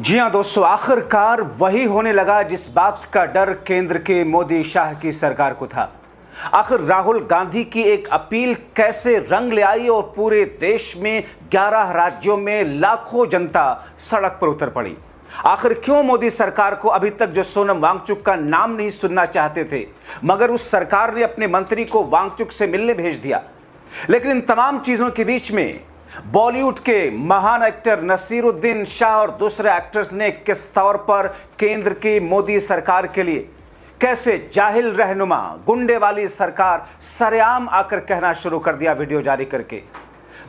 जी हां दोस्तों, आखिरकार वही होने लगा जिस बात का डर केंद्र के मोदी शाह की सरकार को था। आखिर राहुल गांधी की एक अपील कैसे रंग ले आई और पूरे देश में 11 राज्यों में लाखों जनता सड़क पर उतर पड़ी। आखिर क्यों मोदी सरकार को अभी तक जो सोनम वांगचुक का नाम नहीं सुनना चाहते थे, मगर उस सरकार ने अपने मंत्री को वांगचुक से मिलने भेज दिया। लेकिन इन तमाम चीजों के बीच में बॉलीवुड के महान एक्टर नसीरुद्दीन शाह और दूसरे एक्टर्स ने किस तौर पर केंद्र की मोदी सरकार के लिए कैसे जाहिल रहनुमा गुंडे वाली सरकार सरेआम आकर कहना शुरू कर दिया वीडियो जारी करके।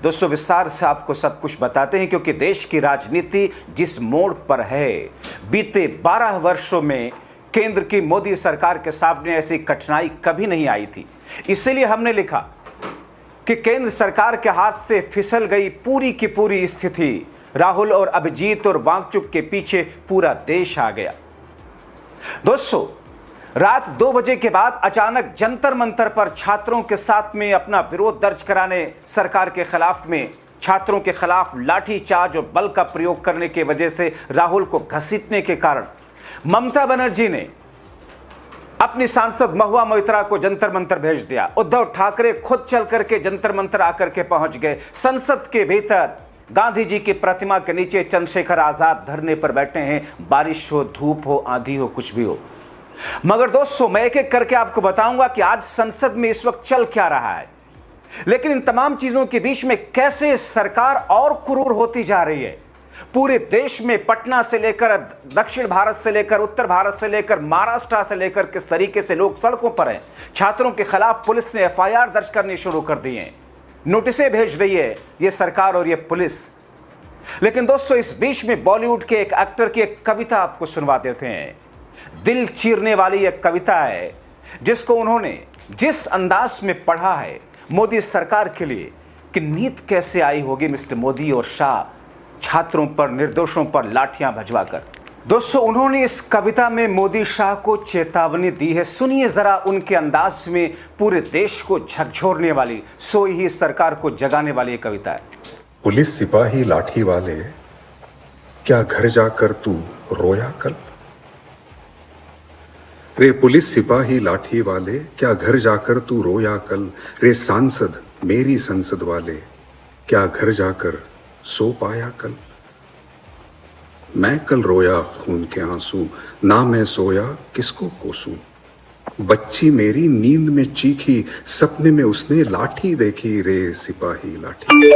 दोस्तों, विस्तार से आपको सब कुछ बताते हैं, क्योंकि देश की राजनीति जिस मोड़ पर है, बीते 12 वर्षों में केंद्र की मोदी सरकार के सामने ऐसी कठिनाई कभी नहीं आई थी। इसीलिए हमने लिखा कि केंद्र सरकार के हाथ से फिसल गई पूरी की पूरी स्थिति। राहुल और अभिजीत और वांगचुक के पीछे पूरा देश आ गया। दोस्तों, रात 2 बजे के बाद अचानक जंतर मंतर पर छात्रों के साथ में अपना विरोध दर्ज कराने सरकार के खिलाफ में छात्रों के खिलाफ लाठीचार्ज और बल का प्रयोग करने की वजह से राहुल को घसीटने के कारण ममता बनर्जी ने अपनी सांसद महुआ मोइत्रा को जंतर मंतर भेज दिया। उद्धव ठाकरे खुद चल करके जंतर मंतर आकर के पहुंच गए। संसद के भीतर गांधी जी की प्रतिमा के नीचे चंद्रशेखर आजाद धरने पर बैठे हैं, बारिश हो, धूप हो, आंधी हो, कुछ भी हो। मगर दोस्तों, मैं एक एक करके आपको बताऊंगा कि आज संसद में इस वक्त चल क्या रहा है। लेकिन इन तमाम चीजों के बीच में कैसे सरकार और क्रूर होती जा रही है। पूरे देश में पटना से लेकर दक्षिण भारत से लेकर उत्तर भारत से लेकर महाराष्ट्र से लेकर किस तरीके से लोग सड़कों पर हैं। छात्रों के खिलाफ पुलिस ने एफआईआर दर्ज करनी शुरू कर दी है, नोटिसें भेज रही है ये सरकार और ये पुलिस। लेकिन दोस्तों, इस बीच में बॉलीवुड के एक एक्टर की एक कविता आपको सुनवा देते हैं। दिल चीरने वाली एक कविता है जिसको उन्होंने जिस अंदाज में पढ़ा है मोदी सरकार के लिए कि नींद कैसे आई होगी मिस्टर मोदी और शाह छात्रों पर, निर्दोषों पर लाठियां भजवाकर। दोस्तों, उन्होंने इस कविता में मोदी शाह को चेतावनी दी है। सुनिए जरा उनके अंदाज में पूरे देश को झकझोरने वाली, सोई ही सरकार को जगाने वाली कविता है। पुलिस सिपाही लाठी वाले, क्या घर जाकर तू रोया कल? रे पुलिस सिपाही लाठी वाले, क्या घर जाकर तू रोया कल? रे सांसद मेरी संसद वाले, क्या घर जाकर सो पाया कल? मैं कल रोया खून के आंसू, ना मैं सोया किसको कोसूं? बच्ची मेरी नींद में चीखी, सपने में उसने लाठी देखी। रे सिपाही लाठी,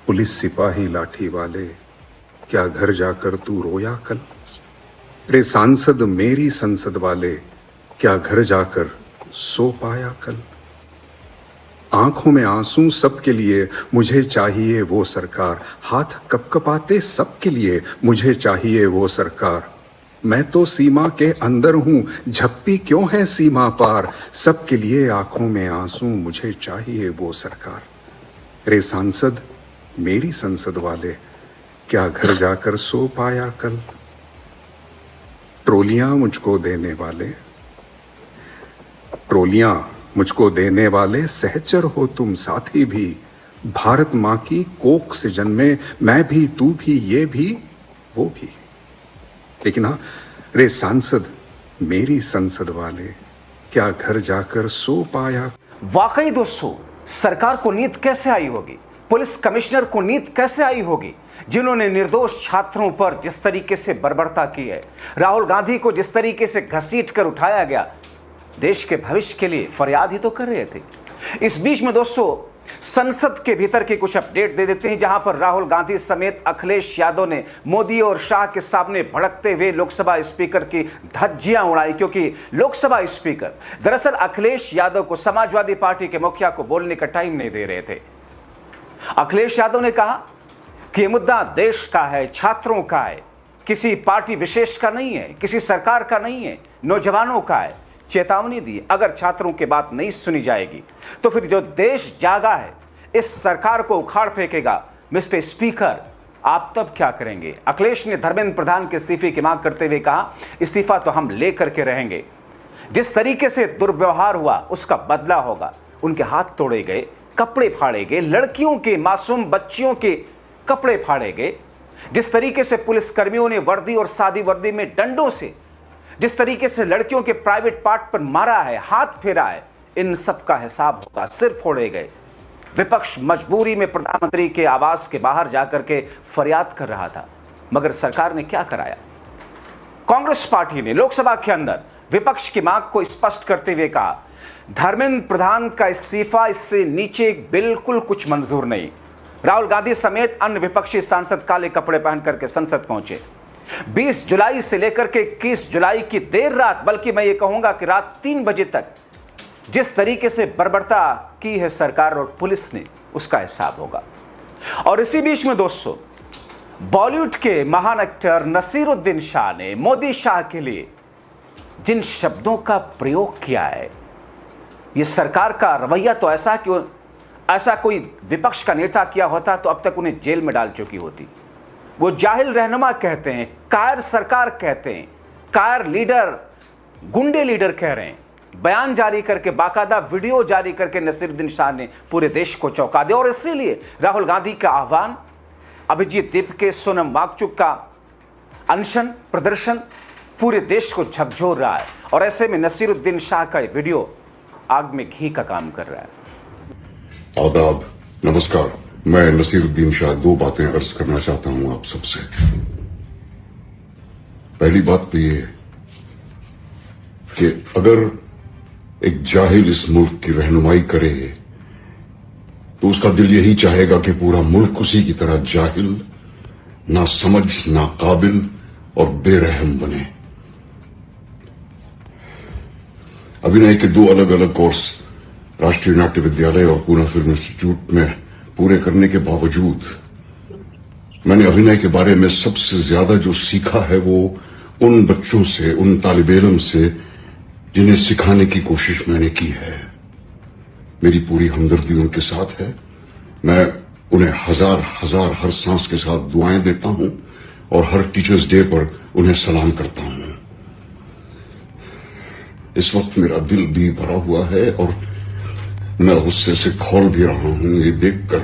पुलिस सिपाही लाठी वाले, क्या घर जाकर तू रोया कल? रे सांसद मेरी संसद वाले, क्या घर जाकर सो पाया कल? आंखों में आंसू सबके लिए, मुझे चाहिए वो सरकार। हाथ कपकपाते सबके लिए, मुझे चाहिए वो सरकार। मैं तो सीमा के अंदर हूं, झप्पी क्यों है सीमा पार? सबके लिए आंखों में आंसू, मुझे चाहिए वो सरकार। रे सांसद मेरी संसद वाले, क्या घर जाकर सो पाया कल? ट्रोलियां मुझको देने वाले, ट्रोलियां मुझको देने वाले, सहचर हो तुम साथी भी। भारत माँ की कोख से जन्मे, मैं भी, तू भी, ये भी, वो भी। लेकिन हाँ, रे सांसद मेरी संसद वाले, क्या घर जाकर सो पाया? वाकई दोस्तों, सरकार को नींद कैसे आई होगी, पुलिस कमिश्नर को नींद कैसे आई होगी, जिन्होंने निर्दोष छात्रों पर जिस तरीके से बर्बरता की है, राहुल गांधी को जिस तरीके से घसीट कर उठाया गया, देश के भविष्य के लिए फरियाद ही तो कर रहे थे। इस बीच में दोस्तों, संसद के भीतर की कुछ अपडेट दे देते हैं, जहां पर राहुल गांधी समेत अखिलेश यादव ने मोदी और शाह के सामने भड़कते हुए लोकसभा स्पीकर की धज्जियां उड़ाई। क्योंकि लोकसभा स्पीकर दरअसल अखिलेश यादव को, समाजवादी पार्टी के मुखिया को, बोलने का टाइम नहीं दे रहे थे। अखिलेश यादव ने कहा कि यह मुद्दा देश का है, छात्रों का है, किसी पार्टी विशेष का नहीं है, किसी सरकार का नहीं है, नौजवानों का है। चेतावनी दी, अगर छात्रों की बात नहीं सुनी जाएगी तो फिर जो देश जागा है इस सरकार को उखाड़ फेंकेगा। मिस्टर स्पीकर, आप तब क्या करेंगे? अखिलेश ने धर्मेंद्र प्रधान के इस्तीफे की मांग करते हुए कहा, इस्तीफा तो हम लेकर के रहेंगे। जिस तरीके से दुर्व्यवहार हुआ उसका बदला होगा। उनके हाथ तोड़े गए, कपड़े फाड़े गए, लड़कियों के, मासूम बच्चियों के कपड़े फाड़े गए, जिस तरीके से पुलिस कर्मियों ने वर्दी और सादी वर्दी में डंडों से, जिस तरीके से लड़कियों के प्राइवेट पार्ट पर मारा है, हाथ फेरा है, इन सब का हिसाब होगा। सिर फोड़े गए। विपक्ष मजबूरी में प्रधानमंत्री के आवास के बाहर जाकर के फरियाद कर रहा था, मगर सरकार ने क्या कराया? कांग्रेस पार्टी ने लोकसभा के अंदर विपक्ष की मांग को स्पष्ट करते हुए कहा, धर्मेंद्र प्रधान का इस्तीफा, इससे नीचे बिल्कुल कुछ मंजूर नहीं। राहुल गांधी समेत अन्य विपक्षी सांसद काले कपड़े पहन करके संसद पहुंचे। 20 जुलाई से लेकर के 21 जुलाई की देर रात, बल्कि मैं ये कहूंगा कि रात 3 बजे तक जिस तरीके से बर्बरता की है सरकार और पुलिस ने, उसका हिसाब होगा। और इसी बीच में दोस्तों, बॉलीवुड के महान एक्टर नसीरुद्दीन शाह ने मोदी शाह के लिए जिन शब्दों का प्रयोग किया है, यह सरकार का रवैया तो ऐसा कि ऐसा कोई विपक्ष का नेता किया होता तो अब तक उन्हें जेल में डाल चुकी होती। वो जाहिल रहनुमा कहते हैं, कायर सरकार कहते हैं, कायर लीडर, गुंडे लीडर कह रहे हैं। बयान जारी करके, बाकायदा वीडियो जारी करके नसीरुद्दीन शाह ने पूरे देश को चौंका दिया। और इसीलिए राहुल गांधी का आह्वान, अभिजीत दीपके, सोनम वांगचुक का अनशन प्रदर्शन पूरे देश को झकझोर रहा है। और ऐसे में नसीरुद्दीन शाह का वीडियो आग में घी का काम कर रहा है। आदाब, नमस्कार। मैं नसीरुद्दीन शाह 2 बातें अर्ज करना चाहता हूं आप सबसे। पहली बात तो ये कि अगर एक जाहिल इस मुल्क की रहनुमाई करे तो उसका दिल यही चाहेगा कि पूरा मुल्क उसी की तरह जाहिल, ना समझ, ना काबिल और बेरहम बने। अभिनय के 2 अलग अलग कोर्स राष्ट्रीय नाट्य विद्यालय और पूना फिल्म इंस्टीट्यूट में पूरे करने के बावजूद मैंने अभिनय के बारे में सबसे ज्यादा जो सीखा है वो उन बच्चों से, उन तालिब इल्म से जिन्हें सिखाने की कोशिश मैंने की है। मेरी पूरी हमदर्दी उनके साथ है। मैं उन्हें हजार हजार हर सांस के साथ दुआएं देता हूं और हर टीचर्स डे पर उन्हें सलाम करता हूं। इस वक्त मेरा दिल भी भरा हुआ है और मैं गुस्से से खौल भी रहा हूं ये देखकर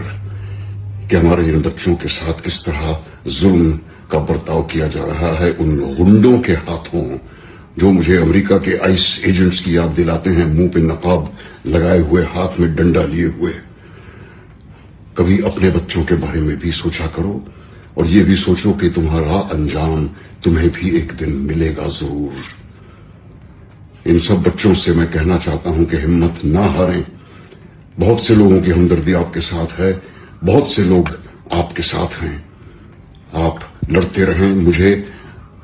कि हमारे इन बच्चों के साथ किस तरह जुल्म का बर्ताव किया जा रहा है उन गुंडों के हाथों, जो मुझे अमेरिका के आइस एजेंट्स की याद दिलाते हैं, मुंह पे नकाब लगाए हुए, हाथ में डंडा लिए हुए। कभी अपने बच्चों के बारे में भी सोचा करो और ये भी सोचो कि तुम्हारा अंजाम तुम्हें भी एक दिन मिलेगा जरूर। इन सब बच्चों से मैं कहना चाहता हूं कि हिम्मत ना हारें। बहुत से लोगों की हमदर्दी आपके साथ है, बहुत से लोग आपके साथ हैं। आप लड़ते रहें। मुझे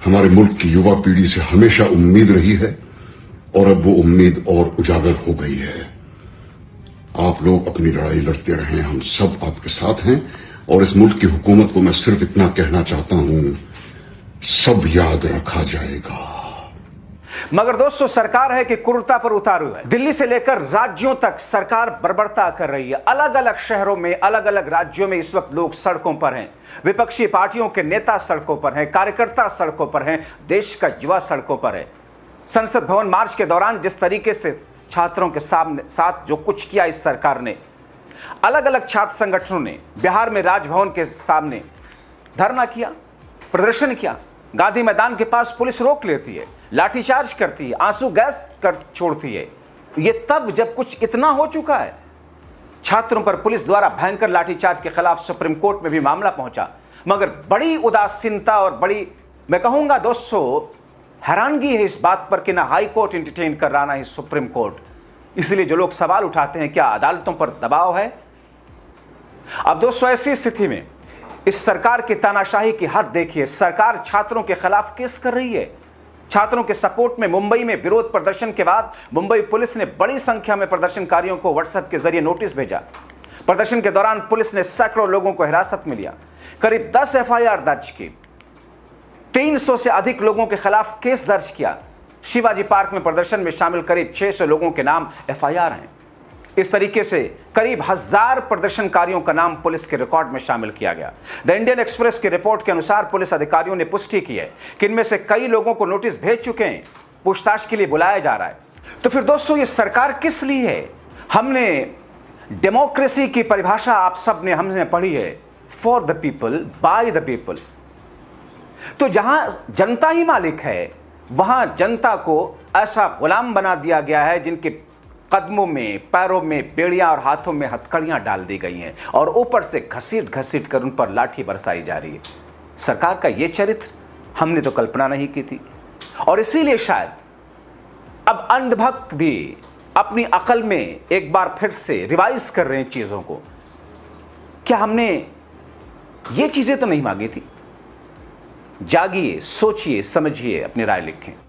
हमारे मुल्क की युवा पीढ़ी से हमेशा उम्मीद रही है और अब वो उम्मीद और उजागर हो गई है। आप लोग अपनी लड़ाई लड़ते रहें, हम सब आपके साथ हैं। और इस मुल्क की हुकूमत को मैं सिर्फ इतना कहना चाहता हूं, सब याद रखा जाएगा। मगर दोस्तों, सरकार है कि क्रूरता पर उतारू है। दिल्ली से लेकर राज्यों तक सरकार बर्बरता कर रही है। अलग अलग शहरों में, अलग अलग राज्यों में इस वक्त लोग सड़कों पर हैं। विपक्षी पार्टियों के नेता सड़कों पर हैं, कार्यकर्ता सड़कों पर हैं, देश का युवा सड़कों पर है। संसद भवन मार्च के दौरान जिस तरीके से छात्रों के साथ जो कुछ किया इस सरकार ने, अलग अलग छात्र संगठनों ने बिहार में राजभवन के सामने धरना किया, प्रदर्शन किया। गांधी मैदान के पास पुलिस रोक लेती है, लाठीचार्ज करती है, आंसू गैस कर छोड़ती है। ये तब जब कुछ इतना हो चुका है। छात्रों पर पुलिस द्वारा भयंकर लाठीचार्ज के खिलाफ सुप्रीम कोर्ट में भी मामला पहुंचा, मगर बड़ी उदासीनता और बड़ी, मैं कहूंगा दोस्तों, हैरानगी है इस बात पर कि ना हाई कोर्ट एंटरटेन कर रहा, ना ही सुप्रीम कोर्ट। इसलिए जो लोग सवाल उठाते हैं, क्या अदालतों पर दबाव है? अब दोस्तों, ऐसी स्थिति में इस सरकार की तानाशाही की हद देखिए। सरकार छात्रों के खिलाफ केस कर रही है। छात्रों के सपोर्ट में मुंबई में विरोध प्रदर्शन के बाद मुंबई पुलिस ने बड़ी संख्या में प्रदर्शनकारियों को व्हाट्सएप के जरिए नोटिस भेजा। प्रदर्शन के दौरान पुलिस ने सैकड़ों लोगों को हिरासत में लिया, करीब 10 एफआईआर दर्ज की, 300 से अधिक लोगों के खिलाफ केस दर्ज किया। शिवाजी पार्क में प्रदर्शन में शामिल करीब 600 लोगों के नाम एफआईआर हैं। इस तरीके से करीब 1000 प्रदर्शनकारियों का नाम पुलिस के रिकॉर्ड में शामिल किया गया। द इंडियन एक्सप्रेस की रिपोर्ट के अनुसार पुलिस अधिकारियों ने पुष्टि की है कि इनमें से कई लोगों को नोटिस भेज चुके हैं, पूछताछ के लिए बुलाया जा रहा है। तो फिर दोस्तों, ये सरकार किस लिए है? हमने डेमोक्रेसी की परिभाषा आप सब ने हमने पढ़ी है, for the people, by the people. तो जहां जनता ही मालिक है, वहां जनता को ऐसा गुलाम बना दिया गया है जिनके कदमों में, पैरों में बेड़ियां और हाथों में हथकड़ियां डाल दी गई हैं और ऊपर से घसीट घसीट कर उन पर लाठी बरसाई जा रही है। सरकार का यह चरित्र हमने तो कल्पना नहीं की थी, और इसीलिए शायद अब अंधभक्त भी अपनी अकल में एक बार फिर से रिवाइज कर रहे हैं चीजों को। क्या हमने ये चीजें तो नहीं मांगी थी? जागिए, सोचिए, समझिए, अपनी राय लिखें।